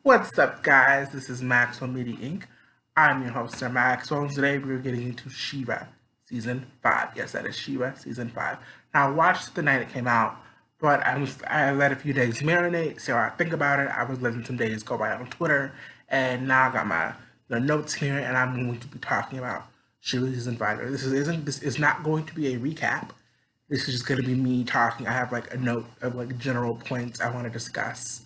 What's up, guys? This is Maxwell Media Inc. I'm your host, Sir Maxwell, and today we're getting into She-Ra Season 5. Yes, that is She-Ra Season 5. Now, I watched it the night it came out, but I let a few days marinate, so I think about it. I was letting some days go by on Twitter, and now I got my notes here, and I'm going to be talking about She-Ra Season 5. This is not going to be a recap. This is just going to be me talking. I have like a note of like general points I want to discuss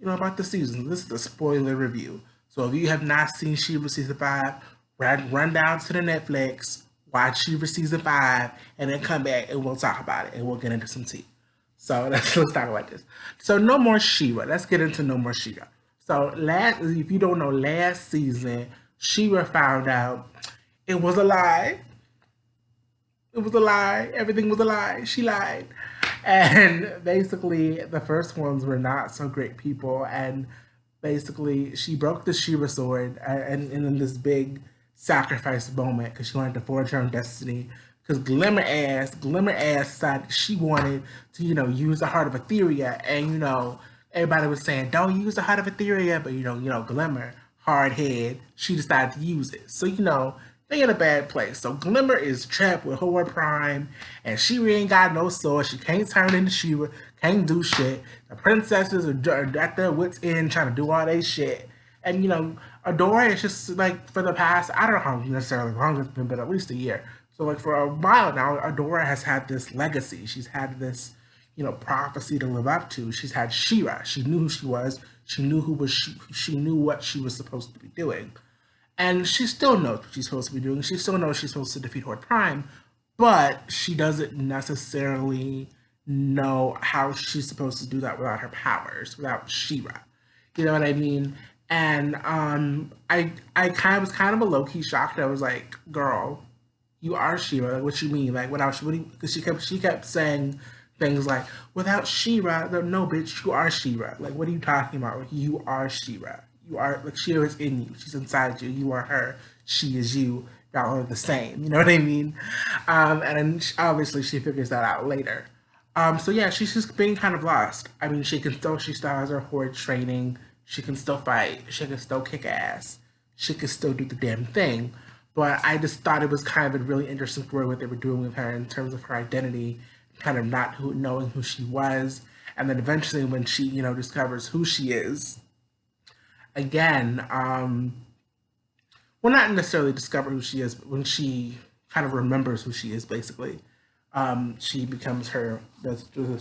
about the season. This is a spoiler review. So if you have not seen She-Ra Season 5, run down to the Netflix, watch She-Ra Season 5, and then come back and we'll talk about it and we'll get into some tea. So let's talk about this. So No More She-Ra. Let's get into No More She-Ra. So if you don't know, last season, She-Ra found out it was a lie. It was a lie. Everything was a lie. She lied. And basically, the first ones were not so great people. And basically, she broke the She-Ra sword and in this big sacrifice moment because she wanted to forge her own destiny. Because Glimmer Ass decided she wanted to, use the heart of Etheria. And, everybody was saying, don't use the heart of Etheria. But, Glimmer, hard head, she decided to use it. So, they in a bad place. So Glimmer is trapped with Horde Prime, and she ain't got no sword. She can't turn into She-Ra, can't do shit. The princesses are at their wits' end trying to do all they shit. And Adora is just like for the past, I don't know how necessarily long it's been, but at least a year. So like for a while now, Adora has had this legacy. She's had this, prophecy to live up to. She's had She-Ra. She knew who she was. She knew who was she knew what she was supposed to be doing. And she still knows what she's supposed to be doing. She still knows she's supposed to defeat Horde Prime, but she doesn't necessarily know how she's supposed to do that without her powers, without She-Ra. You know what I mean? And I kind of was kind of a low key shocked. I was like, "Girl, you are She-Ra. Like, what you mean? Like, without because she kept saying things like, without She-Ra, no, bitch, you are She-Ra. Like, what are you talking about? Like, you are She-Ra. You are like She-Ra is in you. She's inside you. You are her. She is you. Y'all are the same. You know what I mean? And then obviously she figures that out later. So yeah, she's just being kind of lost. I mean, she still has her horde training. She can still fight. She can still kick ass. She can still do the damn thing. But I just thought it was kind of a really interesting story what they were doing with her in terms of her identity, kind of not knowing who she was, and then eventually when she discovers who she is again, well, not necessarily discover who she is, but when she kind of remembers who she is, basically, she becomes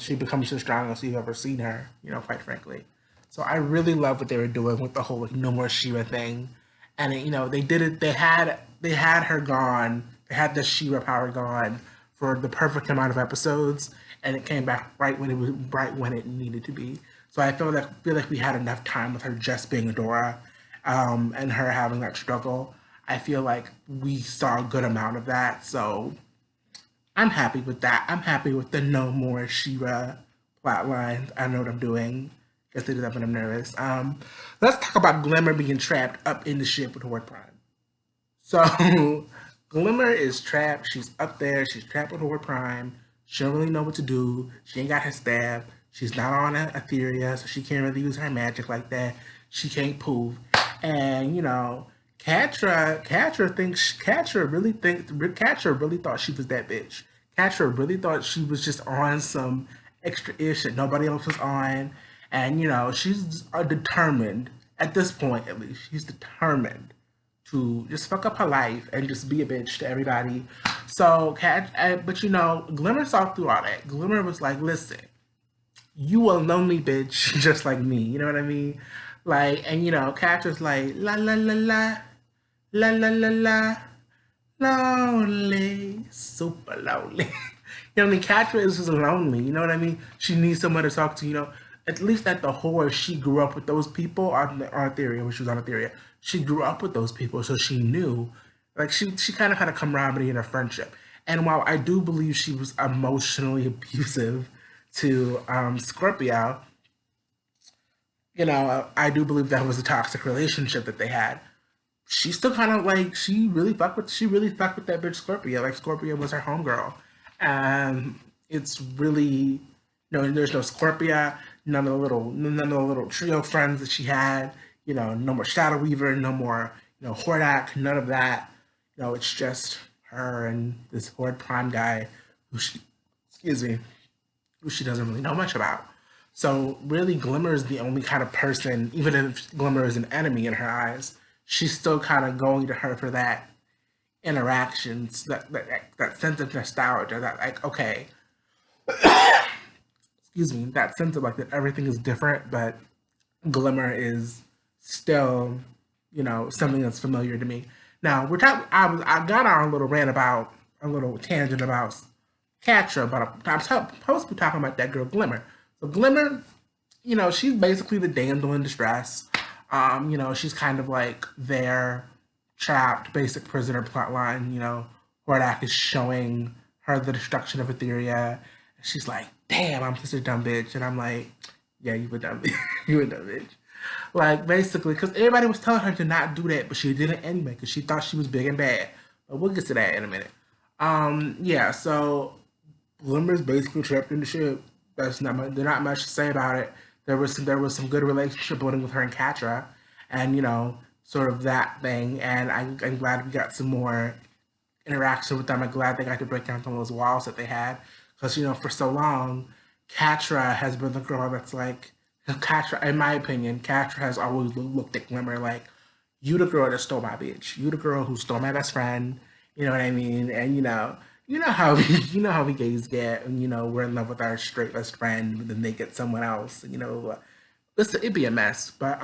she becomes the strongest you've ever seen her. Quite frankly. So I really love what they were doing with the whole like No More She-Ra thing, and they did it. They had her gone. They had the She-Ra power gone for the perfect amount of episodes, and it came back right when it needed to be. So I feel like we had enough time with her just being Adora, and her having that struggle. I feel like we saw a good amount of that. So I'm happy with that. I'm happy with the No More She-Ra plotline. I know what I'm doing. Guess it is up and I'm nervous. Let's talk about Glimmer being trapped up in the ship with Horde Prime. So Glimmer is trapped. She's up there. She's trapped with Horde Prime. She don't really know what to do. She ain't got her staff. She's not on Etheria, so she can't really use her magic like that. She can't prove. And Catra really thought she was that bitch. Catra really thought she was just on some extra ish that nobody else was on. And she's determined at this point, at least, she's determined to just fuck up her life and just be a bitch to everybody. So, but Glimmer saw through all that. Glimmer was like, listen, you a lonely bitch just like me. You know what I mean? Like, and Catch was like, la la la la, la la la la, lonely, super lonely. You know what I mean? Catra is just lonely. You know what I mean? She needs someone to talk to. At least at the Horde, she grew up with those people on Etheria, when she was on Etheria. She grew up with those people, so she knew. Like she kind of had a camaraderie in her friendship. And while I do believe she was emotionally abusive to Scorpio, I do believe that was a toxic relationship that they had. She still kind of like she really fucked with that bitch Scorpio. Like Scorpio was her homegirl, and it's really no. There's no Scorpio. None of the little trio friends that she had. no more Shadow Weaver, no more, Hordak, none of that. It's just her and this Horde Prime guy who she, excuse me, who she doesn't really know much about. So really, Glimmer is the only kind of person, even if Glimmer is an enemy in her eyes, she's still kind of going to her for that interactions, that sense of nostalgia, that like, okay, excuse me, that sense of like that everything is different, but Glimmer is still, something that's familiar to me. Now we're talking. I got on a little rant about a little tangent about Catra, but I'm supposed to be talking about that girl Glimmer. So Glimmer, she's basically the damsel in distress. She's kind of like their trapped basic prisoner plotline. Hordak is showing her the destruction of Etheria. She's like, damn, I'm such a dumb bitch. And I'm like, yeah, you a dumb bitch. You a dumb bitch. Like, basically, because everybody was telling her to not do that, but she did it anyway because she thought she was big and bad. But we'll get to that in a minute. Yeah, so Glimmer's basically trapped in the ship. There's not much to say about it. There was some good relationship building with her and Catra, and sort of that thing. And I'm glad we got some more interaction with them. I'm glad they got to break down some of those walls that they had, because for so long, Catra has been the girl that's like, Catra, in my opinion, Catra has always looked at Glimmer like, you the girl that stole my bitch, you the girl who stole my best friend. You know what I mean? And how we gays get, and we're in love with our straight best friend, but then they get someone else. Listen, it'd be a mess. But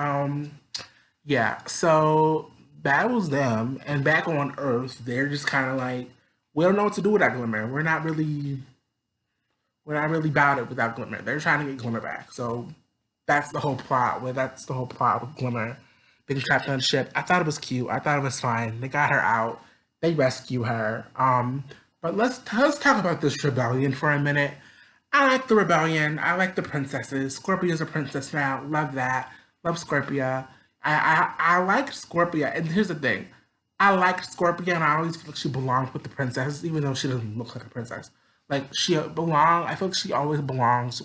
yeah. So that was them, and back on Earth, they're just kind of like, we don't know what to do with that Glimmer. We're not really about it without Glimmer. They're trying to get Glimmer back. So that's the whole plot. That's the whole plot with Glimmer being trapped on the ship. I thought it was cute. I thought it was fine. They got her out. They rescue her. But let's talk about this rebellion for a minute. I like the rebellion. I like the princesses. Scorpia's a princess now. Love that. Love Scorpia. I like Scorpia. And here's the thing. I like Scorpia, and I always feel like she belongs with the princesses, even though she doesn't look like a princess. Like I feel like she always belonged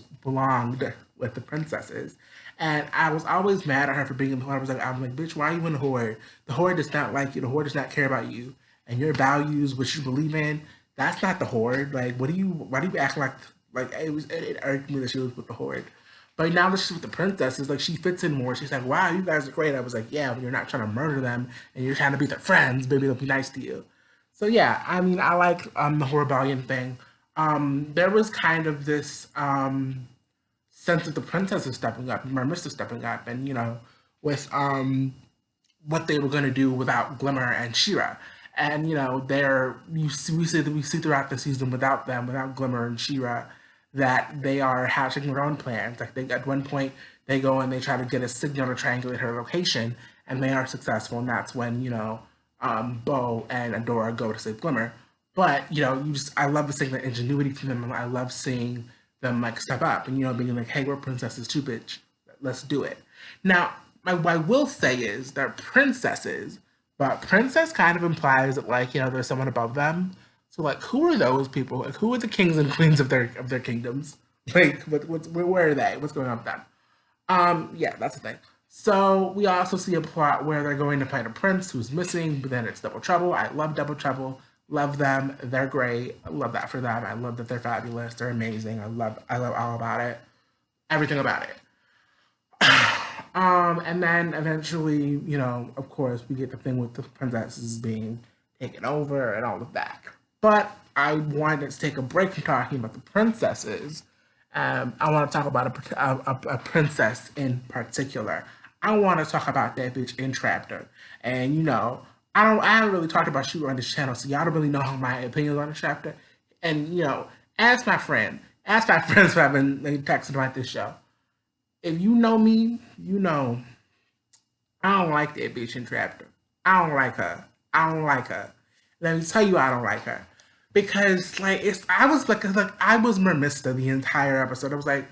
with the princesses. And I was always mad at her for being in the Horde. I'm like, bitch, why are you in the Horde? The Horde does not like you. The Horde does not care about you and your values, what you believe in. That's not the Horde. Like, why do you act like it irked me that she was with the Horde. But now that she's with the princesses, like she fits in more. She's like, wow, you guys are great. I was like, yeah, but you're not trying to murder them and you're trying to be their friends. Maybe they'll be nice to you. So yeah, I mean, I like the whole rebellion thing. There was kind of this sense of the princesses stepping up, Mermista stepping up, and with what they were going to do without Glimmer and Shira. And we see throughout the season without them, without Glimmer and Shira, that they are hatching their own plans. Like at one point they go and they try to get a signal to triangulate her location, and they are successful. And that's when Bo and Adora go to save Glimmer. But I love seeing the ingenuity from them, and I love seeing them like step up and being like, "Hey, we're princesses too, bitch. Let's do it." Now, what I will say is they're princesses, but princess kind of implies that like there's someone above them. So like, who are those people? Like, who are the kings and queens of their kingdoms? Like, where are they? What's going on with them? Yeah, that's the thing. So we also see a plot where they're going to find a prince who's missing, but then it's Double Trouble. I love Double Trouble. Love them. They're great. I love that for them. I love that they're fabulous. They're amazing. I love all about it. Everything about it. And then eventually, of course, we get the thing with the princesses being taken over and all of that. But I wanted to take a break from talking about the princesses. I want to talk about a princess in particular. I want to talk about that bitch Entraptor. And I haven't really talked about Shooter on this channel, so y'all don't really know my opinions on the chapter. And ask my friends who have been texting about this show. If you know me, I don't like that bitch Entraptor. I don't like her. I don't like her. Let me tell you, I don't like her because like I was like I was Mermista the entire episode. I was like,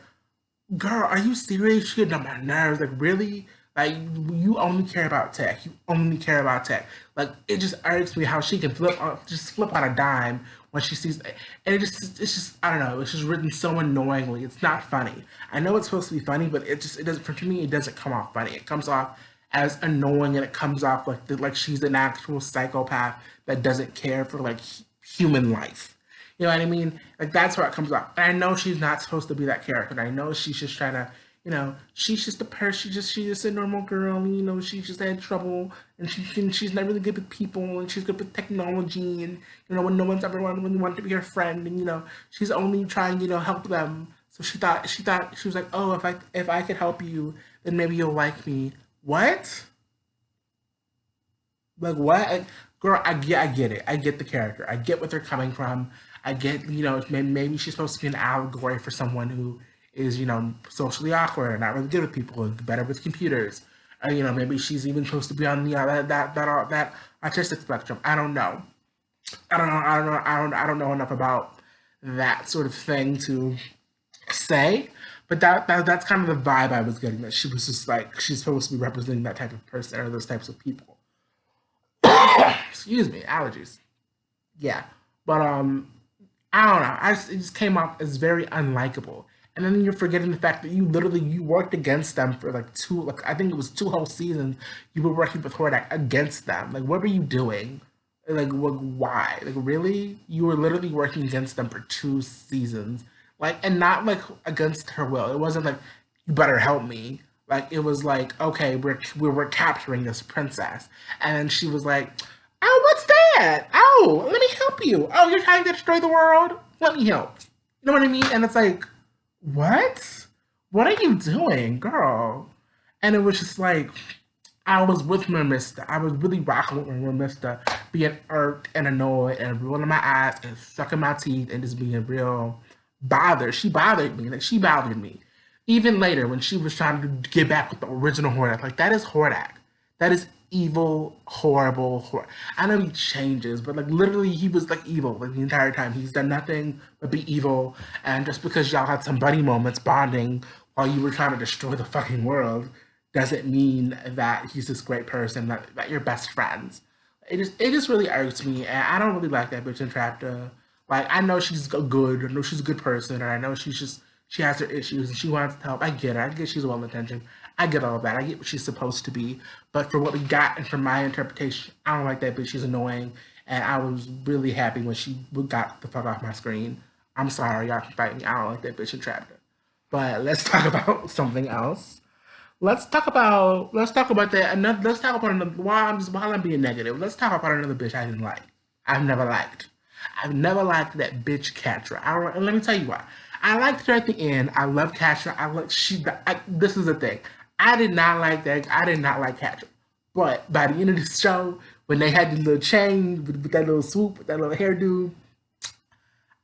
girl, are you serious? She getting on my nerves. Like, really? Like, you only care about tech. You only care about tech. Like, it just irks me how she can flip on a dime when she sees, and it's just, I don't know. It's just written so annoyingly. It's not funny. I know it's supposed to be funny, but it doesn't. For me, it doesn't come off funny. It comes off as annoying, and it comes off like she's an actual psychopath that doesn't care for like human life. You know what I mean? Like that's where it comes off. And I know she's not supposed to be that character. And I know she's just trying to, she's just a person. She's just a normal girl. And, she just had trouble, and she's not really good with people, and she's good with technology, and when no one's ever wanted to be her friend, and she's only trying help them. So she was like, oh, if I could help you, then maybe you'll like me. What? Like what? Girl, I get it. I get the character. I get what they're coming from. I get, maybe she's supposed to be an allegory for someone who is, socially awkward, not really good with people, and better with computers. Or, maybe she's even supposed to be on the that artistic spectrum. I don't know. I don't know enough about that sort of thing to say. But that's kind of the vibe I was getting, that she was just like she's supposed to be representing that type of person or those types of people. Excuse me, allergies. Yeah, but I don't know. It just came off as very unlikable. And then you're forgetting the fact that you worked against them for like I think it was two whole seasons. You were working with Hordak against them. Like, what were you doing? Like, why? Like, really? You were literally working against them for 2 seasons. Like, and not like against her will. It wasn't like, you better help me. Like, it was like, okay, we're capturing this princess. And then she was like, oh, what's that? Oh, let me help you. Oh, you're trying to destroy the world? Let me help. You know what I mean? And it's like, what? What are you doing, girl? And it was just like, I was with Mr. I was really rocking with Mr. Being irked and annoyed and rolling my eyes and sucking my teeth and just being real bothered. She bothered me. Like, she bothered me. Even later, when she was trying to get back with the original Hordak, like, that is Hordak. That is evil, horrible. I know he changes, but like literally, he was like evil like the entire time. He's done nothing but be evil. And just because y'all had some buddy moments bonding while you were trying to destroy the fucking world, doesn't mean that he's this great person, that you're best friends. It just really irks me, and I don't really like that bitch in Trapta. Like, I know she's good, I know she's a good person, and I know she has her issues and she wants to help. I get her. I get she's well intentioned. I get all of that. I get what she's supposed to be. But for what we got and from my interpretation, I don't like that bitch. She's annoying. And I was really happy when she got the fuck off my screen. I'm sorry, y'all can fight me. I don't like that bitch in Trapta. But let's talk about something else. Let's talk about that. Let's talk about another. While I'm being negative, let's talk about another bitch I didn't like. I've never liked. I've never liked that bitch Catra. And let me tell you why. I liked her at the end. I love Catra. I like she. This is the thing. I did not like that. I did not like Catra. But by the end of the show, when they had the little chain with that little swoop, with that little hairdo,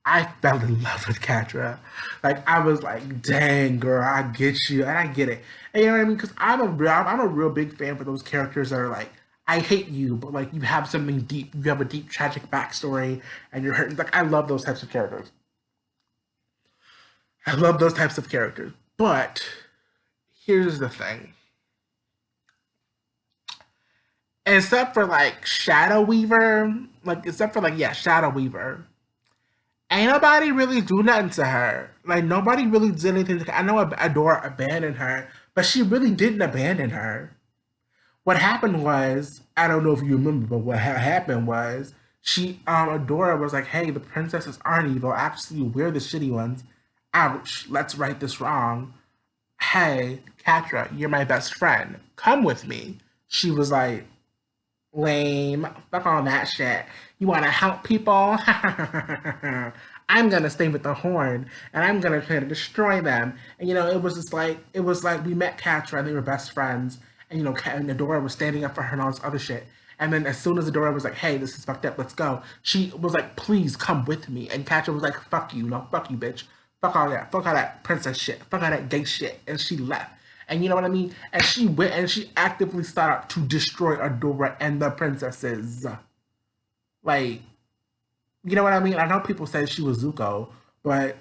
I fell in love with Catra. Like, I was like, dang girl, I get you, and I get it. And you know what I mean? Because I'm a real big fan for those characters that are like, I hate you, but like you have something deep. You have a deep tragic backstory, and you're hurting. Like, I love those types of characters. I love those types of characters. But here's the thing. Except for like Shadow Weaver, like except for like yeah, Shadow Weaver, ain't nobody really do nothing to her. Like, nobody really did anything to her. I know Adora abandoned her, but she really didn't abandon her. What happened was, I don't know if you remember, but what happened was she Adora was like, hey, the princesses aren't evil. Actually, we're the shitty ones. Ouch, let's right this wrong. Hey, Catra, you're my best friend. Come with me. She was like, lame. Fuck all that shit. You want to help people? I'm gonna stay with the horn, and I'm gonna try to destroy them. And it was like we met Catra, and they were best friends. And and Adora was standing up for her and all this other shit. And then as soon as Adora was like, "Hey, this is fucked up. Let's go," she was like, "Please come with me." And Catra was like, "Fuck you, no, fuck you, bitch. Fuck all that princess shit. Fuck all that gay shit." And she left. And you know what I mean? And she went and she actively started to destroy Adora and the princesses. Like, you know what I mean? I know people say she was Zuko, but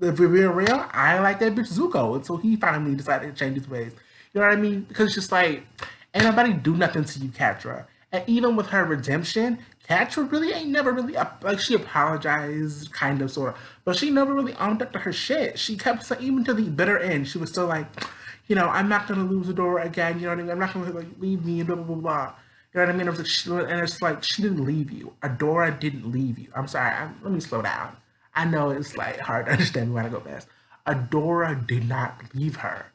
if we're being real, I ain't like that bitch Zuko until he finally decided to change his ways. You know what I mean? Because it's just like, ain't nobody do nothing to you, Catra. And even with her redemption, Catra really ain't never really like, she apologized, kind of, sort of, but she never really owned up to her shit. She kept saying, even to the bitter end, she was still like, I'm not gonna lose Adora again. You know what I mean? I'm not gonna like leave me and blah blah blah blah. You know what I mean? And it's like she didn't leave you. Adora didn't leave you. I'm sorry. Let me slow down. I know it's like hard to understand when I go fast. Adora did not leave her.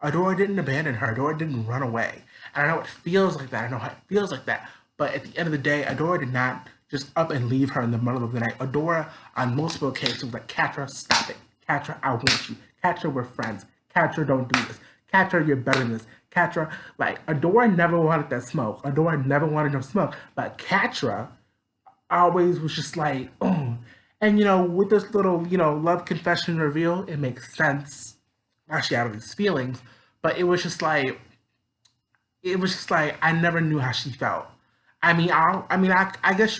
Adora didn't abandon her. Adora didn't run away. And I know it feels like that. I know how it feels like that. But at the end of the day, Adora did not just up and leave her in the middle of the night. Adora, on multiple occasions, was like, Catra, stop it. Catra, I want you. Catra, we're friends. Catra, don't do this. Catra, you're better than this. Catra, like, Adora never wanted that smoke. Adora never wanted no smoke. But Catra always was just like, oh. And, with this little, love confession reveal, it makes sense. Actually, out of these feelings. But it was just like I never knew how she felt. I guess it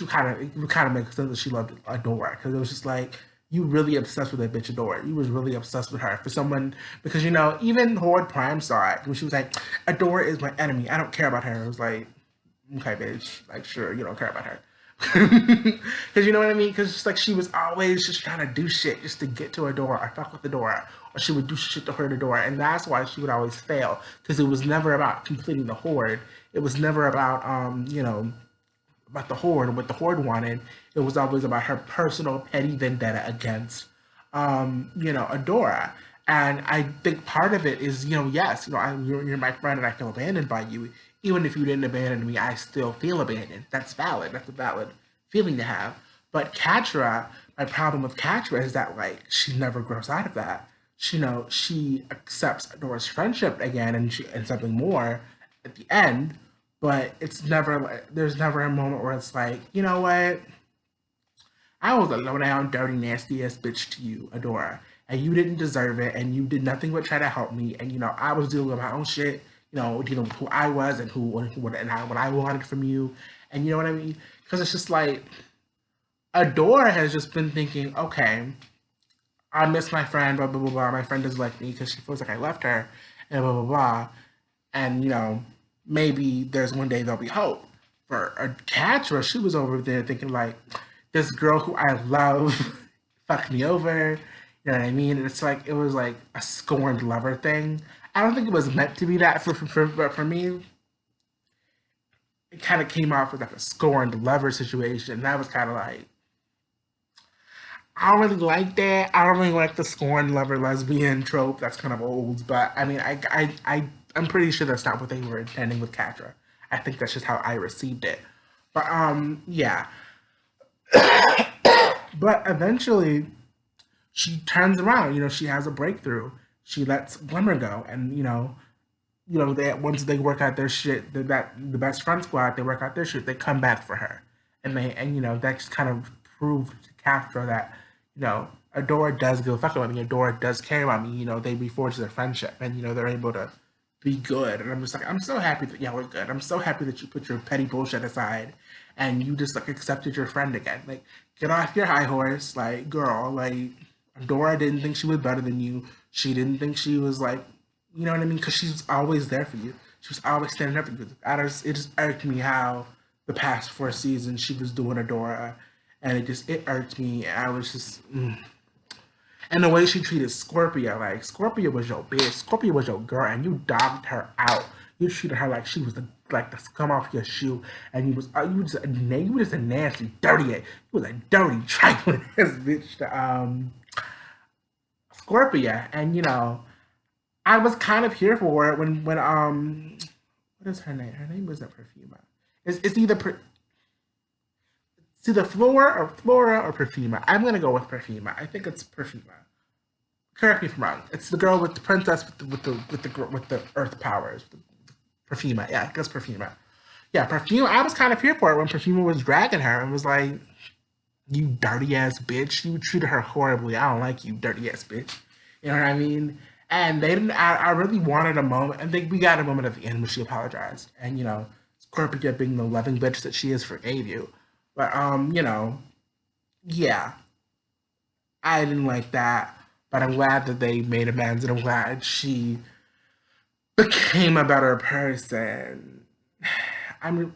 would kind of make sense that she loved Adora because it was just like you really obsessed with that bitch Adora. You was really obsessed with her for someone because even Horde Prime saw it when she was like, Adora is my enemy. I don't care about her. It was like, okay, bitch, like sure you don't care about her. Because you know what I mean? Because it's like she was always just trying to do shit just to get to Adora or fuck with Adora, or she would do shit to hurt Adora, and that's why she would always fail. Because it was never about completing the horde. It was never about the horde and what the horde wanted. It was always about her personal petty vendetta against, Adora. And I think part of it is, yes, you're my friend and I feel abandoned by you. Even if you didn't abandon me, I still feel abandoned. That's valid. That's a valid feeling to have. But Catra, my problem with Catra is that like she never grows out of that. She accepts Adora's friendship again and something more at the end, but it's never like there's never a moment where it's like, you know what? I was a low down, dirty, nasty ass bitch to you, Adora, and you didn't deserve it, and you did nothing but try to help me, and I was dealing with my own shit, dealing with who I was and what I wanted from you, and you know what I mean? Because it's just like Adora has just been thinking, okay, I miss my friend, blah blah blah blah. My friend doesn't like me because she feels like I left her, and blah blah blah. And maybe there's one day there'll be hope. For a Catra, she was over there thinking like, this girl who I love fucked me over. You know what I mean? And it's like it was like a scorned lover thing. I don't think it was meant to be that but for me, it kind of came off as like a scorned lover situation. And that was kind of like I don't really like that. I don't really like the scorned lover lesbian trope. That's kind of old, but I mean, I'm pretty sure that's not what they were intending with Catra. I think that's just how I received it. But yeah. But eventually, she turns around. She has a breakthrough. She lets Glimmer go, and they once they work out their shit, the best friend squad, they work out their shit. They come back for her, and that just kind of proved to Castro that Adora does give a fuck about me. Adora does care about me. They reforge their friendship, and they're able to be good. And I'm just like, I'm so happy that y'all are good. I'm so happy that you put your petty bullshit aside and you just like accepted your friend again. Like, get off your high horse, like, girl. Like, Dora didn't think she was better than you. She didn't think she was like, you know what I mean? Because she's always there for you. She was always standing up for you. It just irked me how the past 4 seasons she was doing Adora, and it irked me. And I was just. And the way she treated Scorpia, like Scorpia was your bitch, Scorpia was your girl, and you dogged her out. You treated her like she was the scum off your shoe, and you was just a nasty, dirty, you was a dirty, trifling ass bitch to Scorpia, and I was kind of here for it when what is her name? Her name wasn't Perfuma. It's either Flora or Perfuma. I'm gonna go with Perfuma. I think it's Perfuma. Correct me if I'm wrong. It's the girl with the princess with the earth powers. Perfuma. Yeah, I guess Perfuma. Yeah, Perfuma. I was kind of here for it when Perfuma was dragging her and was like, "You dirty ass bitch! You treated her horribly. I don't like you, dirty ass bitch." You know what I mean? And they didn't. I really wanted a moment, and we got a moment at the end where she apologized, and Scorpia being the loving bitch that she is forgave you. But yeah, I didn't like that. But I'm glad that they made amends, and I'm glad she became a better person.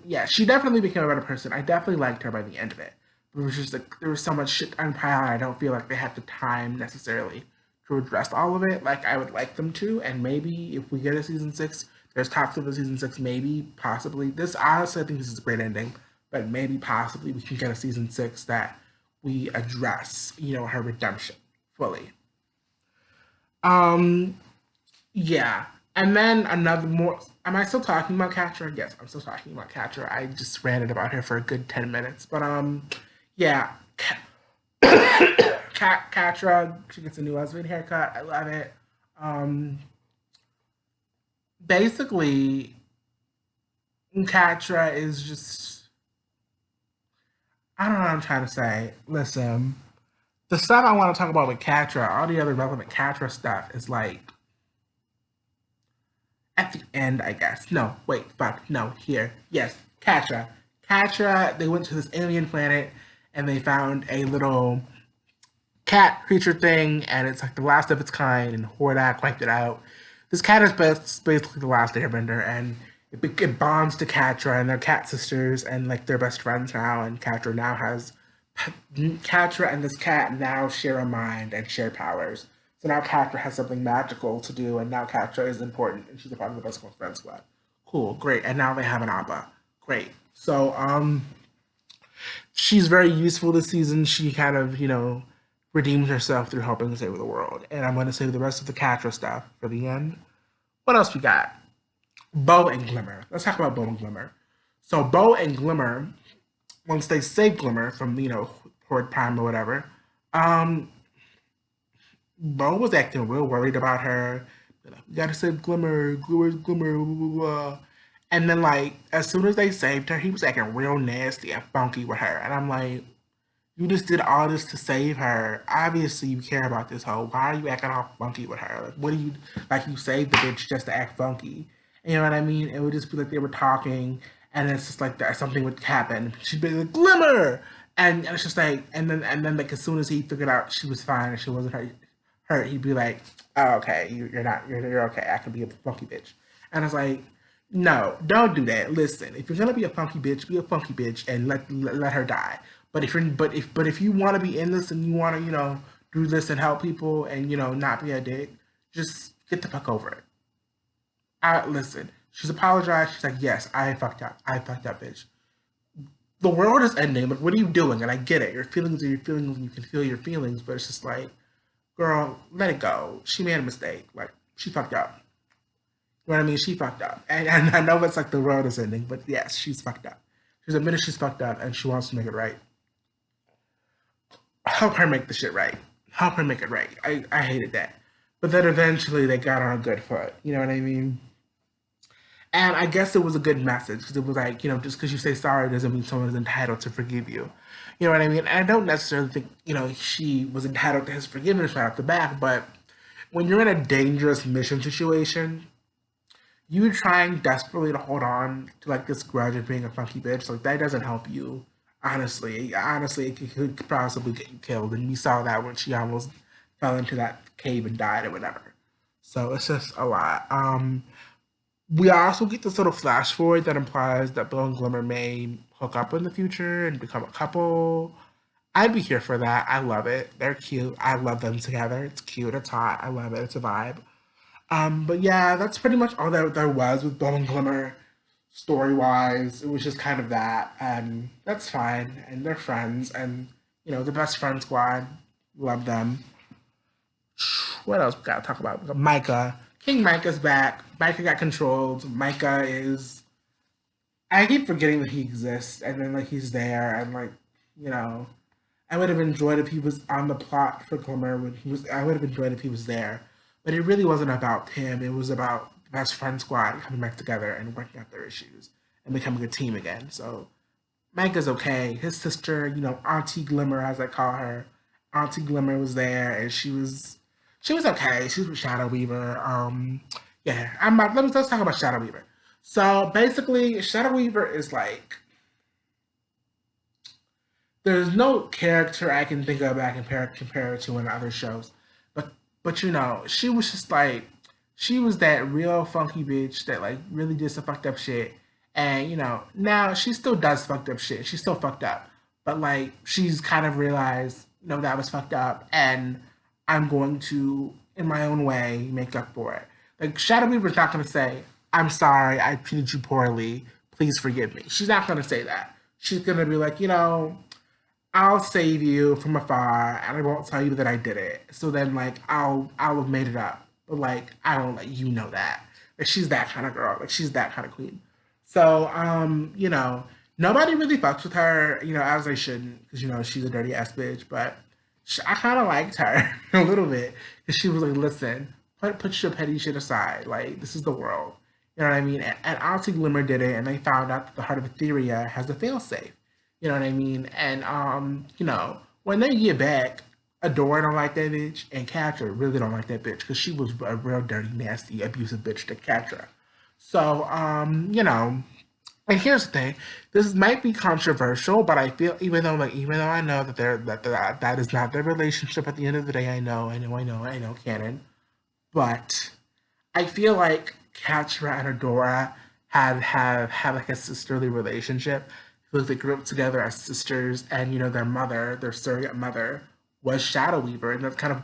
Yeah, she definitely became a better person. I definitely liked her by the end of it. But it was just like there was so much shit on pile. I don't feel like they had the time necessarily to address all of it like I would like them to. And maybe if we get a season six, there's talks of a season six, maybe, possibly. This, honestly, I think this is a great ending, but maybe, possibly, we can get a season six that we address, her redemption fully. Um, yeah. And then another more. Am I still talking about Catra? Yes, I'm still talking about Catra. I just ranted about her for a good 10 minutes. But yeah, Catra. She gets a new lesbian haircut. I love it. Um, basically, Catra is just. I don't know what I'm trying to say. Listen, the stuff I want to talk about with Catra, all the other relevant Catra stuff, is like at the end, I guess. No, wait, fuck, no, here. Yes, Catra. Catra, they went to this alien planet and they found a little cat creature thing, and it's like the last of its kind, and Hordak wiped it out. This cat is basically the last airbender, and it bonds to Catra, and they're cat sisters, and like they're best friends now, and Catra now has. Catra and this cat now share a mind and share powers. So now Catra has something magical to do, and now Catra is important, and she's a part of the Best Close Friend Squad. Cool, great. And now they have an Appa. Great. So, she's very useful this season. She kind of, redeems herself through helping save the world. And I'm going to save the rest of the Catra stuff for the end. What else we got? Bow and Glimmer. Let's talk about Bow and Glimmer. So Bow and Glimmer, once they save Glimmer from, Horde Prime or whatever, um, Bo was acting real worried about her. Like, we gotta save Glimmer, Glimmer, blah, blah, blah. And then, like, as soon as they saved her, he was acting real nasty and funky with her. And I'm like, you just did all this to save her. Obviously, you care about this hoe. Why are you acting all funky with her? Like, what do you, like, you saved the bitch just to act funky? You know what I mean? It would just be like they were talking, and it's just like that something would happen. She'd be like, Glimmer! And it's just like, and then, like, as soon as he figured out she was fine and she wasn't hurt, he'd be like, "Oh, okay, you're not, you're okay. I can be a funky bitch." And it's like, no, don't do that. Listen, if you're gonna be a funky bitch, and let her die. But if you want to be in this and you want to, do this and help people and not be a dick, just get the fuck over it. Listen. She's apologized. She's like, yes, I fucked up. I fucked up, bitch. The world is ending. Like, what are you doing? And I get it. Your feelings are your feelings, and you can feel your feelings. But it's just like, girl, let it go. She made a mistake. Like, she fucked up. You know what I mean? She fucked up. And I know it's like the world is ending, but yes, she's fucked up. She's admitted she's fucked up and she wants to make it right. Help her make the shit right. Help her make it right. I hated that. But then eventually they got on a good foot. You know what I mean? And I guess it was a good message because it was like, just because you say sorry doesn't mean someone is entitled to forgive you. You know what I mean? And I don't necessarily think, she was entitled to his forgiveness right off the bat, but when you're in a dangerous mission situation, you trying desperately to hold on to like this grudge of being a funky bitch, like that doesn't help you. Honestly, it could possibly get you killed, and we saw that when she almost fell into that cave and died or whatever. So it's just a lot. We also get this little flash forward that implies that Bill and Glimmer may hook up in the future and become a couple. I'd be here for that. I love it. They're cute. I love them together. It's cute. It's hot. I love it. It's a vibe. But yeah, that's pretty much all there was with Bill and Glimmer story wise. It was just kind of that, and that's fine. And they're friends, and the best friend squad. Love them. What else we gotta talk about? We got Micah. King Micah's back. Micah got controlled. Micah is. I keep forgetting that he exists, and then like he's there, and like you know, I would have enjoyed if he was on the plot for Glimmer when he was. I would have enjoyed if he was there, but it really wasn't about him. It was about the best friend squad coming back together and working out their issues and becoming a team again. So Micah's okay. His sister, Auntie Glimmer, as I call her, Auntie Glimmer was there, and she was okay. She was with Shadow Weaver. Yeah, let's talk about Shadow Weaver. So basically, Shadow Weaver is like there's no character I can think of I can compare it to in other shows, but she was just like she was that real funky bitch that like really did some fucked up shit, and now she still does fucked up shit. She's still fucked up, but like she's kind of realized that was fucked up, and I'm going to, in my own way, make up for it. Like Shadow Weaver's not going to say, "I'm sorry, I treated you poorly. Please forgive me." She's not going to say that. She's going to be like, I'll save you from afar, and I won't tell you that I did it. So then, like, I'll have made it up, but like, I won't let you know that. Like, she's that kind of girl. Like, she's that kind of queen. So, nobody really fucks with her, as they shouldn't, because she's a dirty ass bitch. But I kind of liked her a little bit, because she was like, listen, put your petty shit aside. Like, this is the world. You know what I mean? And Alti Glimmer did it, and they found out that the Heart of Etheria has a failsafe. You know what I mean? And when they get back, Adora don't like that bitch, and Catra really don't like that bitch because she was a real dirty, nasty, abusive bitch to Catra. So, and here's the thing: this might be controversial, but I feel even though I know that that is not their relationship. At the end of the day, I know, canon, but I feel like Catra and Adora have like a sisterly relationship because they grew up together as sisters, and their mother, their surrogate mother, was Shadow Weaver, and that's kind of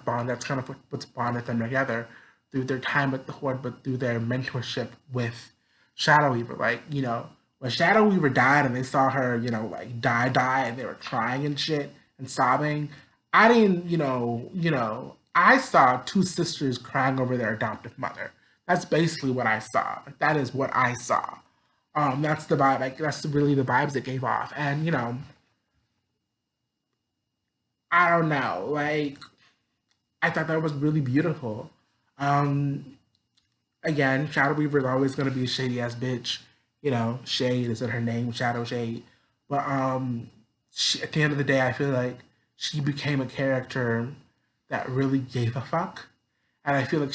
what's bonded them together through their time with the Horde, but through their mentorship with Shadow Weaver. Like when Shadow Weaver died, and they saw her, like die, and they were crying and shit and sobbing. I didn't, I saw two sisters crying over their adoptive mother. That's basically what I saw. Like, that is what I saw. That's the vibe. Like that's really the vibes it gave off. And I don't know. Like I thought that was really beautiful. Um, Again, Shadow Weaver is always gonna be a shady ass bitch. Shade is in her name, Shadow Shade. But at the end of the day, I feel like she became a character that really gave a fuck. And I feel like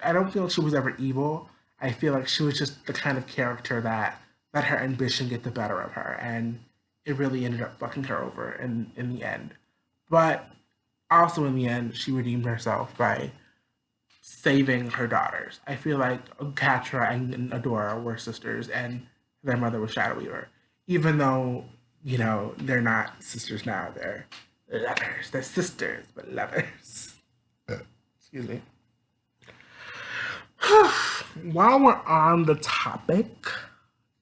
I don't feel like she was ever evil. I feel like she was just the kind of character that let her ambition get the better of her. And it really ended up fucking her over in the end. But also in the end, she redeemed herself by saving her daughters. I feel like Catra and Adora were sisters, and their mother was Shadow Weaver. Even though, they're not sisters now, they're lovers. They're sisters, but lovers. Excuse me. While we're on the topic,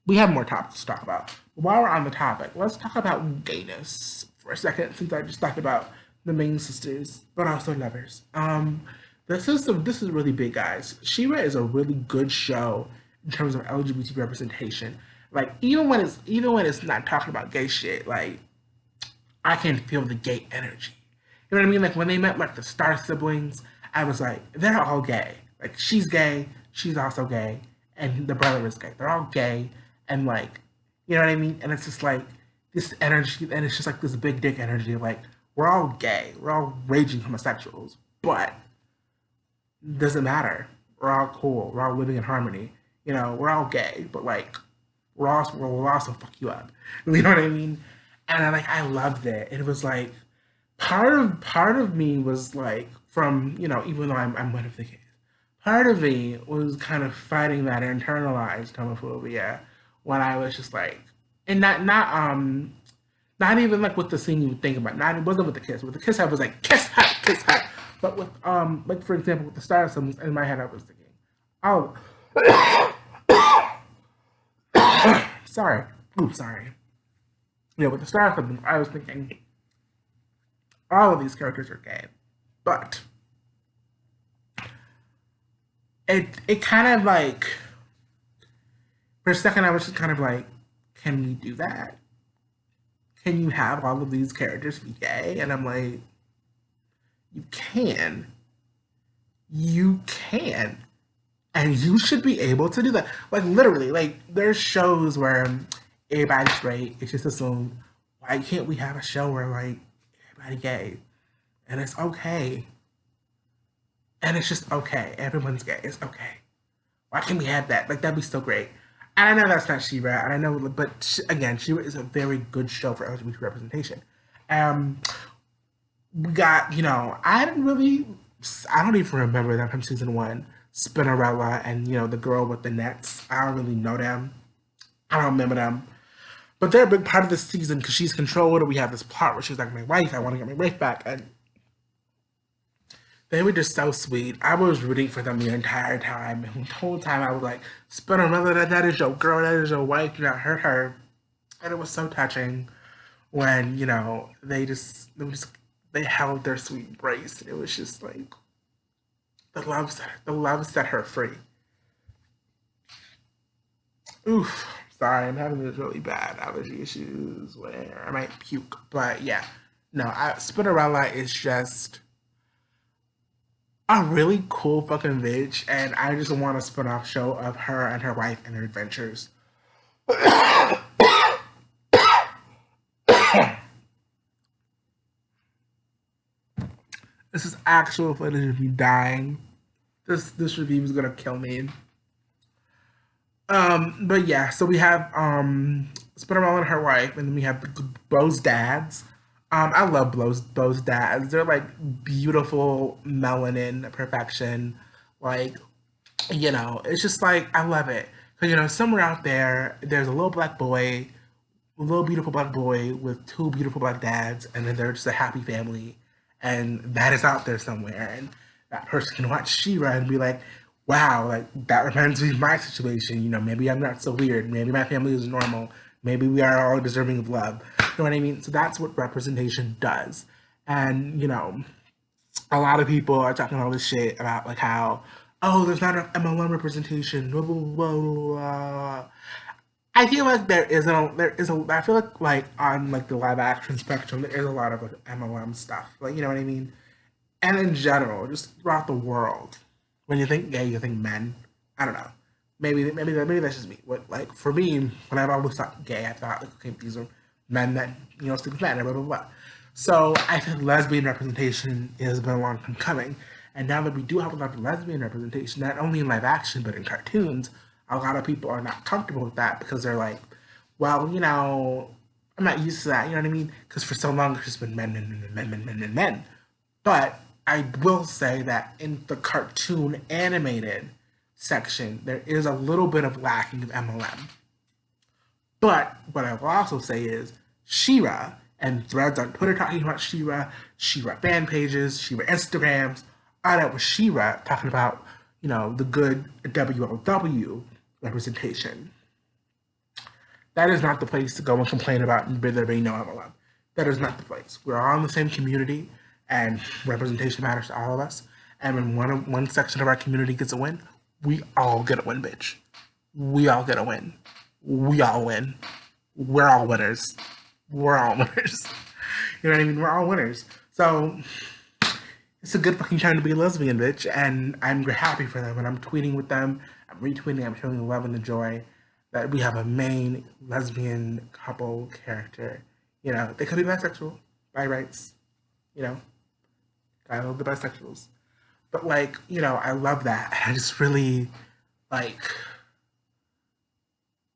we have more topics to talk about. But while we're on the topic, let's talk about gayness for a second, since I just talked about the main sisters, but also lovers. This is really big, guys. She-Ra is a really good show in terms of LGBT representation. Like even when it's not talking about gay shit, like I can feel the gay energy. You know what I mean? Like when they met like the Star siblings, I was like, they're all gay. Like she's gay, she's also gay, and the brother is gay. They're all gay, and like, you know what I mean? And it's just like this energy, and it's just like this big dick energy. Like we're all gay, we're all raging homosexuals, but doesn't matter. We're all cool. We're all living in harmony. We're all gay, but like we'll also fuck you up. You know what I mean? And I loved it. It was like part of me was like from even though I'm one of the kids, part of me was kind of fighting that internalized homophobia when I was just like, and not even like with the scene you would think about. Not it wasn't with the kiss. With the kiss, I was like kiss her. But with like for example with the Star Siblings, in my head I was thinking, oh, sorry, oops, sorry. Yeah, with the Star Siblings, I was thinking all of these characters are gay, but it kind of like for a second I was just kind of like, can we do that? Can you have all of these characters be gay? And I'm like, you can, you can, and you should be able to do that. Like literally, like there's shows where everybody's straight. It's just assumed. Why can't we have a show where like everybody gay and it's okay, and it's just okay. Everyone's gay. It's okay. Why can't we have that? Like that'd be so great. And I know that's not She-Ra, and I know, but again, She-Ra is a very good show for LGBT representation. Um, we got, I don't even remember them from season one. Spinnerella and the girl with the nets. I don't really know them. I don't remember them, but they're a big part of this season because she's controlled. We have this plot where she's like, "My wife, I want to get my wife back," and They were just so sweet. I was rooting for them the entire time. And the whole time I was like, Spinnerella, that is your girl, that is your wife, do not hurt her. And it was so touching when, they held their sweet embrace. It was just like the love set her free. Oof. Sorry, I'm having this really bad allergy issues where I might puke. But yeah, no, Spinnerella is just a really cool fucking bitch, and I just want a spin-off show of her and her wife and their adventures. This is actual footage of me dying. This review is gonna kill me. But yeah, so we have Spinnerella and her wife, and then we have Bo's dads. I love Bo's dads. They're like beautiful melanin perfection. Like, it's just like I love it. Cause somewhere out there, there's a little black boy, a little beautiful black boy with two beautiful black dads, and then they're just a happy family, and that is out there somewhere, and that person can watch She-Ra and be like, "Wow, like that reminds me of my situation. Maybe I'm not so weird. Maybe my family is normal. Maybe we are all deserving of love." You know what I mean? So that's what representation does, and a lot of people are talking all this shit about like how, oh, there's not enough MLM representation. Blah, blah, blah, blah. I feel like I feel like on like the live action spectrum there is a lot of like MLM stuff. Like, you know what I mean? And in general, just throughout the world, when you think gay, you think men. I don't know. Maybe that's just me. What, like, for me, when I've always thought gay, I thought like, okay, these are men that sleep with men, blah blah blah. So I think lesbian representation has been a long time coming, and now that we do have a lot of lesbian representation, not only in live action but in cartoons, a lot of people are not comfortable with that because they're like, well, I'm not used to that. You know what I mean? Because for so long it's just been men, men, men, men, men, men, men, men. But I will say that in the cartoon animated section, there is a little bit of lacking of MLM. But what I will also say is She-Ra and threads on Twitter talking about She-Ra, She-Ra fan pages, She-Ra Instagrams, all that was She-Ra talking about, the good WLW representation. That is not the place to go and complain about there being no MLM. That is not the place. We're all in the same community, and representation matters to all of us. And when one section of our community gets a win, we all get a win, bitch. We all get a win. We all win. We're all winners. We're all winners. You know what I mean? We're all winners. So it's a good fucking time to be a lesbian, bitch. And I'm happy for them. And I'm tweeting with them. I'm retweeting. I'm showing the love and the joy that we have a main lesbian couple character. They could be bisexual by rights. You know, I love the bisexuals. But like, I love that. I just really like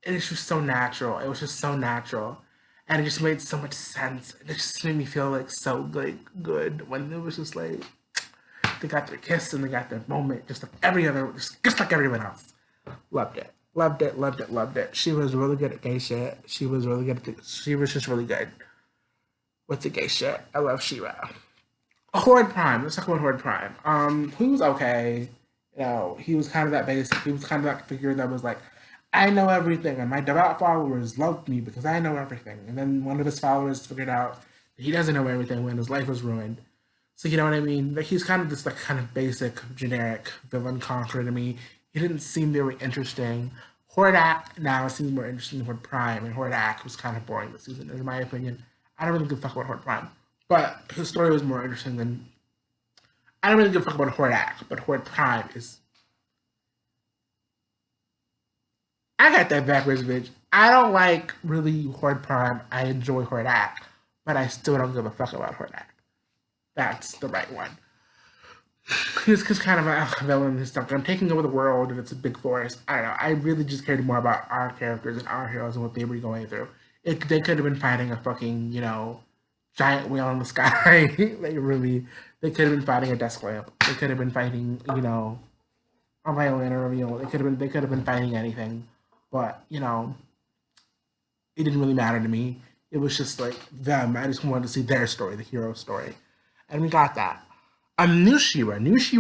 and it's just so natural. It was just so natural, and it just made so much sense. It just made me feel like so like good when it was just like they got their kiss and they got their moment, just like every other, just like everyone else. Loved it, loved it, loved it, loved it. She was really good at gay shit. She was really good at. She was just really good with the gay shit. I love She-Ra. Horde Prime. Let's talk about Horde Prime. He was okay. He was kind of that basic. He was kind of that figure that was like, I know everything, and my devout followers loved me because I know everything. And then one of his followers figured out that he doesn't know everything when his life was ruined. So you know what I mean? Like he's kind of this like kind of basic, generic villain conqueror to me. He didn't seem very interesting. Hordak now seems more interesting than Horde Prime, and Hordak was kind of boring this season, in my opinion. I don't really give a fuck about Horde Prime, but his story was more interesting than. I don't really give a fuck about Hordak, but Horde Prime is. I got that backwards, bitch. I don't like really Horde Prime. I enjoy Hordak, but I still don't give a fuck about Hordak. That's the right one. He's kind of a villain and stuff. I'm taking over the world and it's a big forest. I don't know. I really just cared more about our characters and our heroes and what they were going through. They could have been fighting a fucking, giant whale in the sky. They could have been fighting a desk lamp. They could have been fighting, a violin or a reveal. They could have been fighting anything. But, it didn't really matter to me. It was just like them. I just wanted to see their story, the hero story. And we got that. New Shira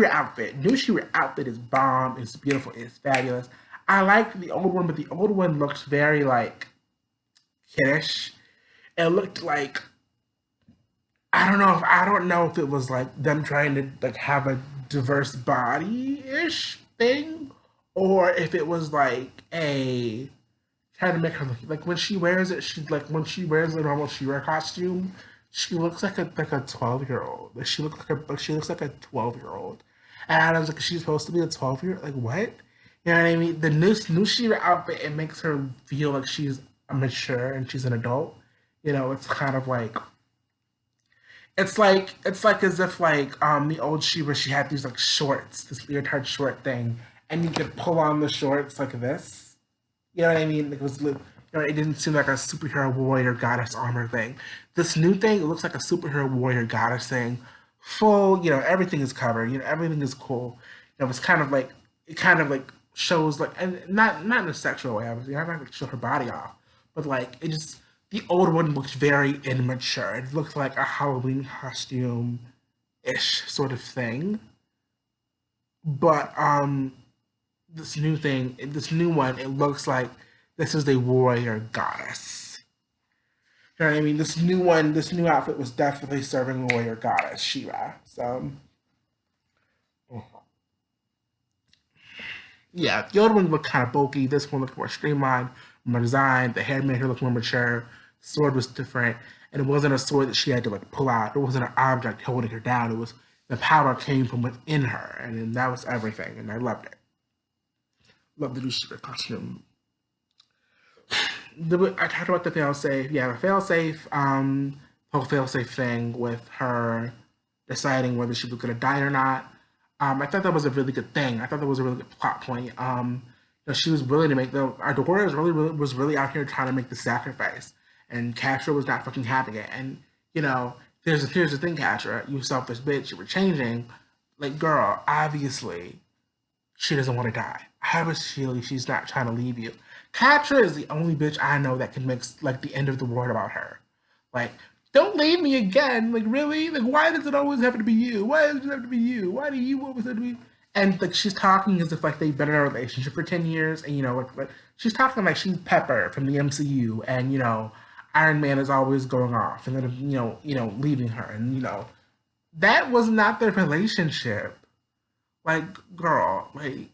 outfit. New Shira outfit is bomb. It's beautiful. It's fabulous. I like the old one, but the old one looks very like kiddish. It looked like I don't know if it was like them trying to like have a diverse body ish thing, or if it was like a trying to make her look like when she wears it. She like when she wears a normal Shira costume, she looks like a 12-year old. Like she looks like she looks like a 12-year old. And I was like, she's supposed to be a 12-year. Like what? You know what I mean? The new Shira outfit it makes her feel like she's mature and she's an adult. You know, it's kind of like it's like as if like the old Shira she had these like shorts, this leotard short thing, and you could pull on the shorts like this. You know what I mean? It was, you know, it didn't seem like a superhero warrior goddess armor thing. This new thing, it looks like a superhero warrior goddess thing. Full, you know, everything is covered. You know, everything is cool. You know, it's kind of like it kind of like shows like, and not in a sexual way. Obviously, I'm not gonna show her body off, but like it just the old one looks very immature. It looks like a Halloween costume ish sort of thing. But this new one, it looks like this is a warrior goddess. You know what I mean? This new outfit was definitely serving warrior goddess Shira. So yeah, the other one looked kind of bulky. This one looked more streamlined, more designed. The hair made her look more mature. The sword was different, and it wasn't a sword that she had to like pull out. It wasn't an object holding her down. It was the power came from within her, and then that was everything. And I loved it. Loved the new Shira costume. I talked about the failsafe. Yeah, the failsafe. Whole failsafe thing with her deciding whether she was gonna die or not. I thought that was a really good thing. I thought that was a really good plot point. You know, she was willing to make the Ardora was really out here trying to make the sacrifice, and Catra was not fucking having it. And you know, here's the thing, Catra, you selfish bitch, you were changing. Like, girl, obviously she doesn't want to die. Obviously, she's not trying to leave you. Catra is the only bitch I know that can make like the end of the world about her. Like, don't leave me again. Like, really? Like, why does it always have to be you? Why does it have to be you? Why do you always have to be? And like, she's talking as if like they've been in a relationship for 10 years, and you know, like she's talking like she's Pepper from the MCU, and you know, Iron Man is always going off, and then leaving her, and you know, that was not their relationship. Like, girl, like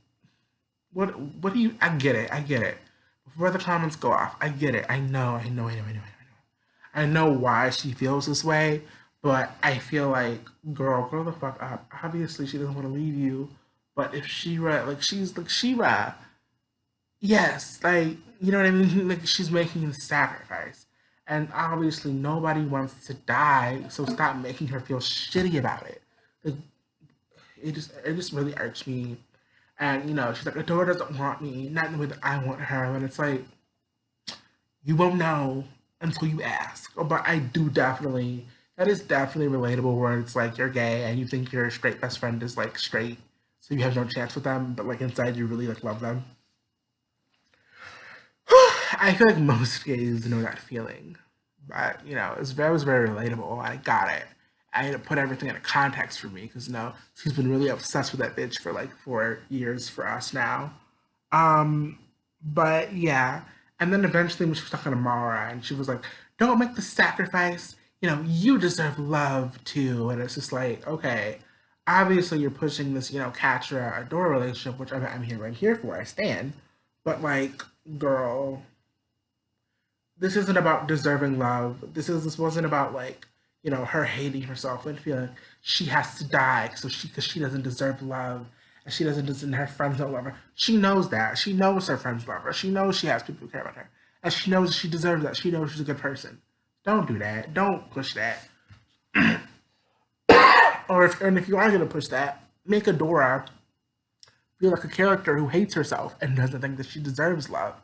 what do you? I get it. I get it. Before the comments go off, I get it. I know why she feels this way, but I feel like, girl, grow the fuck up. Obviously, she doesn't want to leave you, but if Shira, like, she's like Shira, yes, like, you know what I mean? Like, she's making a sacrifice, and obviously, nobody wants to die, so stop making her feel shitty about it. Like, it just really irks me. And you know, she's like, Adora doesn't want me, not in the way that I want her. And it's like, you won't know until you ask. Oh, but I do definitely, that is definitely relatable where it's like you're gay and you think your straight best friend is like straight, so you have no chance with them, but like inside you really like love them. I feel like most gays know that feeling, but you know, it was very relatable. I got it. I had to put everything in a context for me because you know she's been really obsessed with that bitch for like 4 years for us now. Um, but yeah, and then eventually when she was talking to Mara, and she was like, "Don't make the sacrifice. You know, you deserve love too." And it's just like, okay, obviously you're pushing this, you know, Catra Adora relationship, which I'm here for. I stand, but like, girl, this isn't about deserving love. This wasn't about like, you know, her hating herself and feeling she has to die so she because she doesn't deserve love and she doesn't deserve her friends don't love her. She knows that. She knows her friends love her. She knows she has people who care about her. And she knows she deserves that. She knows she's a good person. Don't do that. Don't push that. If you are gonna push that, make Adora feel like a character who hates herself and doesn't think that she deserves love.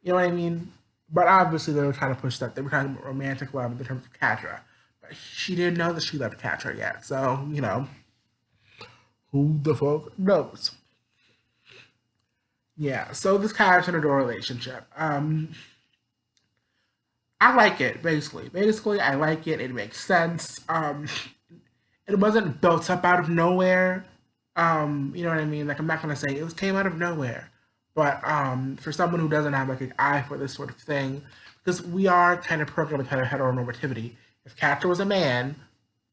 You know what I mean? But obviously they were trying to push that. They were trying to romantic love in terms of Catra. But she didn't know that she loved Catra yet. So, you know, who the fuck knows? Yeah, so this Catra and Adora relationship. I like it, basically. Basically, I like it. It makes sense. it wasn't built up out of nowhere. You know what I mean? Like I'm not gonna say it was came out of nowhere, but for someone who doesn't have like an eye for this sort of thing, because we are kind of programmed with kind of heteronormativity. If Catcher was a man,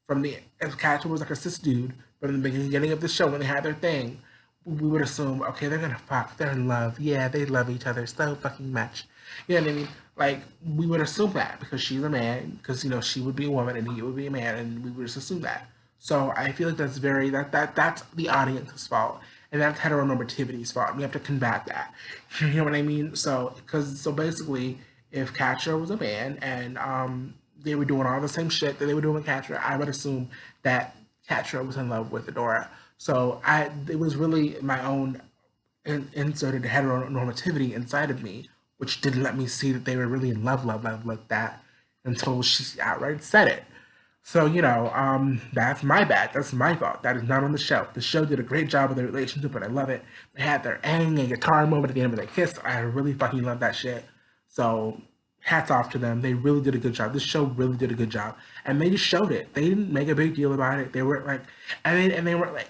if Catcher was like a cis dude from the beginning of the show when they had their thing, we would assume, okay, they're gonna fuck, they're in love, yeah, they love each other so fucking much. You know what I mean? Like we would assume that because she's a man, because she would be a woman and he would be a man, and we would just assume that. So I feel like that's the audience's fault, and that's heteronormativity's fault. We have to combat that. You know what I mean? So basically, if Catra was a man and they were doing all the same shit that they were doing with Catra, I would assume that Catra was in love with Adora. So it was really my own inserted heteronormativity inside of me, which didn't let me see that they were really in love like that until she outright said it. So, that's my bad. That's my fault. That is not on the show. The show did a great job with their relationship, and I love it. They had their Aang and guitar moment at the end of their kiss. I really fucking love that shit. So, hats off to them. They really did a good job. This show really did a good job. And they just showed it. They didn't make a big deal about it. They weren't like, and they weren't like,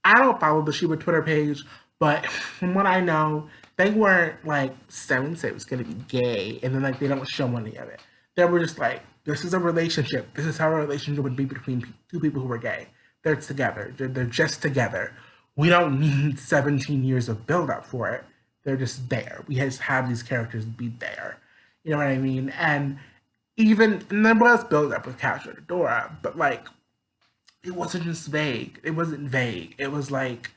I don't follow the Sheba Twitter page, but from what I know, they weren't like saying it was gonna be gay, and then like they don't show any of it. They were just like, this is a relationship. This is how a relationship would be between two people who are gay. They're together. They're just together. We don't need 17 years of build up for it. They're just there. We just have these characters be there. You know what I mean? And there was build up with Catcher and Dora, but like it wasn't just vague. It wasn't vague. It was like,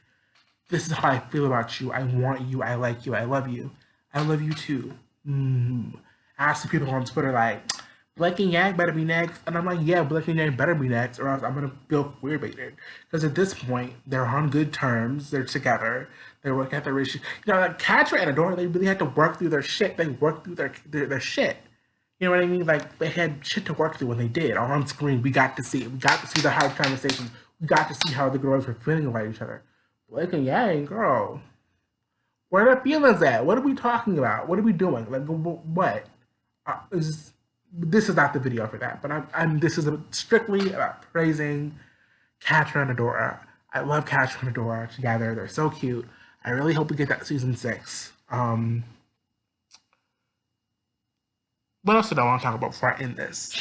this is how I feel about you. I want you. I like you. I love you. I love you too. I asked people on Twitter like, Blake and Yang better be next, and I'm like, yeah, Blake and Yang better be next, or else I'm gonna feel queer baited. Because at this point, they're on good terms. They're together. They work at their relationship. Like Catra and Adora, they really had to work through their shit. They worked through their shit. You know what I mean? Like they had shit to work through when they did. On screen, we got to see it. We got to see the hard conversations. We got to see how the girls were feeling about each other. Blake and Yang, girl, where are the feelings at? What are we talking about? What are we doing? Like what? This is not the video for that. But this is strictly about praising Catra and Adora. I love Catra and Adora together. They're so cute. I really hope we get that season 6. What else did I want to talk about before I end this?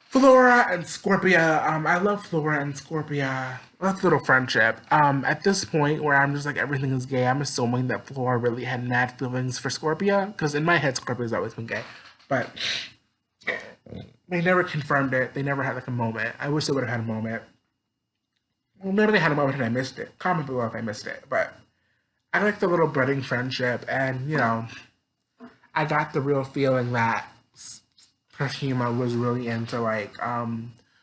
Flora and Scorpia. I love Flora and Scorpia. That's a little friendship. At this point where I'm just like everything is gay, I'm assuming that Flora really had mad feelings for Scorpia, because in my head Scorpia's always been gay. But they never confirmed it. They never had like a moment. I wish they would have had a moment. Well, maybe they had a moment and I missed it. Comment below if I missed it. But I like the little budding friendship, and I got the real feeling that Perfuma was really into like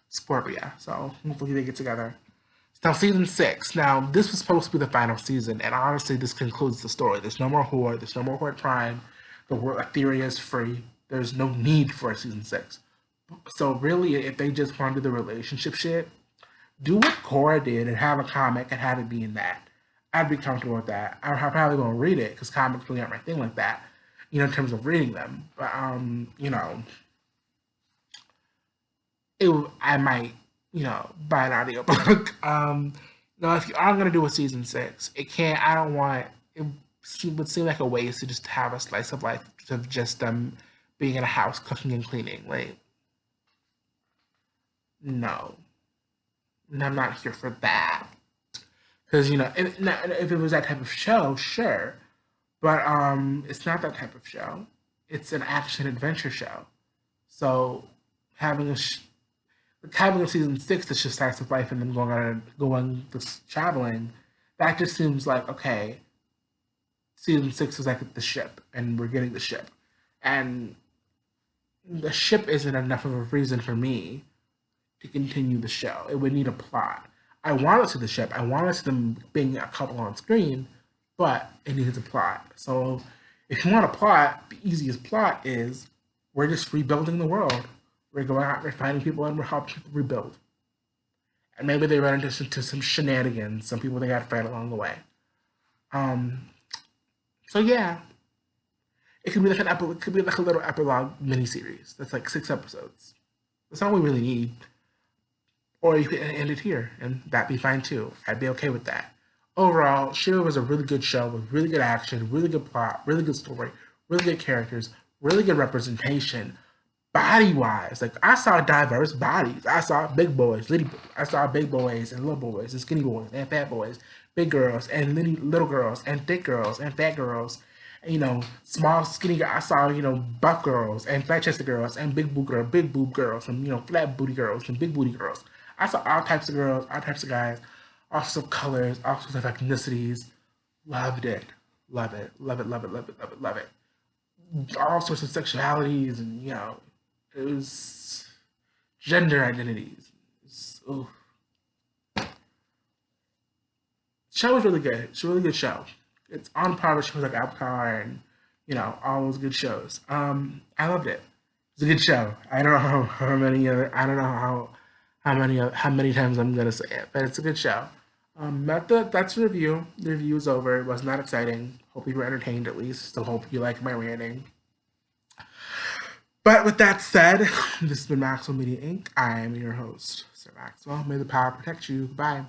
Scorpia. So hopefully they get together. Now season 6. Now this was supposed to be the final season, and honestly, this concludes the story. There's no more Horde. There's no more Horde Prime. The world Etheria is free. There's no need for a season 6. So really, if they just want to do the relationship shit, do what Korra did and have a comic and have it be in that. I'd be comfortable with that. I probably won't read it because comics really aren't my thing like that, in terms of reading them. But I might, buy an audiobook. If you are gonna do a season 6, it can't. I don't want. It would seem like a waste to just have a slice of life of just them being in a house cooking and cleaning. Like, no, I'm not here for that. Because if it was that type of show, sure, but it's not that type of show. It's an action adventure show. So having having a season 6 that's just slice of life and then going this traveling, that just seems like, okay, season 6 is like the ship, and we're getting the ship, and the ship isn't enough of a reason for me to continue the show. It would need a plot. I want to see the ship. I want to see them being a couple on screen, but it needs a plot. So if you want a plot, the easiest plot is we're just rebuilding the world. We're going out, we're finding people, and we're helping people rebuild. And maybe they run into some shenanigans, some people they got to fight along the way. So yeah, it could be like it could be like a little epilogue miniseries that's like 6 episodes. That's all we really need. Or you could end it here, and that'd be fine too. I'd be okay with that. Overall, Shiva was a really good show with really good action, really good plot, really good story, really good characters, really good representation. Body wise, like I saw diverse bodies. I saw big boys, little, I saw big boys and little boys and skinny boys and fat boys, big girls and little girls and thick girls and fat girls. Small skinny. I saw buff girls and fat chested girls and big boob girls and flat booty girls and big booty girls. I saw all types of girls, all types of guys, all sorts of colors, all sorts of ethnicities. Loved it, love it, love it, love it, love it, love it, love it. All sorts of sexualities and it was gender identities. Ooh. Show was really good. It's a really good show. It's on par with shows like Avatar and all those good shows. I loved it. It's a good show. I don't know how many other. I don't know how many times I'm gonna say it, but it's a good show. That's the review. The review is over. It was not exciting. Hope you were entertained at least. Still hope you like my ranting. But with that said, this has been Maxwell Media Inc. I am your host, Sir Maxwell. May the power protect you. Bye.